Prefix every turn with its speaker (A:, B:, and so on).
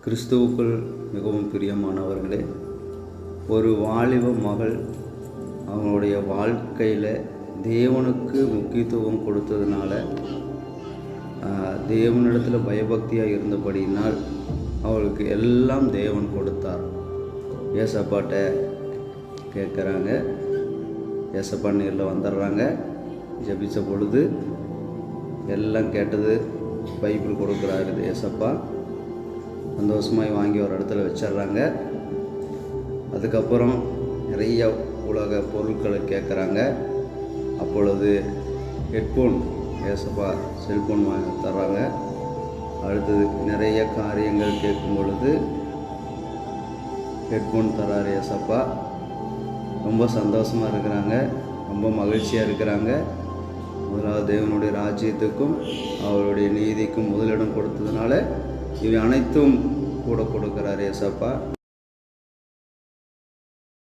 A: கிறிஸ்துவுக்குள் மிகவும் பிரியமானவர்களே, ஒரு வாலிப மகள் அவங்களுடைய வாழ்க்கையில் தேவனுக்கு முக்கியத்துவம் கொடுத்ததுனால, தேவனிடத்தில் பயபக்தியாக இருந்தபடியினால் அவளுக்கு எல்லாம் தேவன் கொடுத்தார். ஏசப்பாட்ட கேட்குறாங்க, ஏசப்பா நேரில் வந்துடுறாங்க. ஜெபித்த பொழுது எல்லாம் கேட்டது பைபிள் கொடுக்குறாரு ஏசப்பா. சந்தோஷமாய் வாங்கி ஒரு இடத்துல வச்சிட்றாங்க. அதுக்கப்புறம் நிறைய உலக பொருட்களை கேட்குறாங்க. அப்பொழுது ஹெட்ஃபோன் ஏசப்பா செல்ஃபோன் வாங்கி தர்றாங்க. அடுத்தது நிறைய காரியங்கள் கேட்கும் பொழுது ஹெட்ஃபோன் தர்றாரு ஏசப்பா. ரொம்ப சந்தோஷமாக இருக்கிறாங்க, ரொம்ப மகிழ்ச்சியாக இருக்கிறாங்க. முதலாவது தேவனுடைய ராஜ்யத்துக்கும் அவருடைய நீதிக்கும் முதலிடம் கொடுத்ததுனால இவை அனைத்தும் கூட கொடுக்குறாரு ஏசப்பா.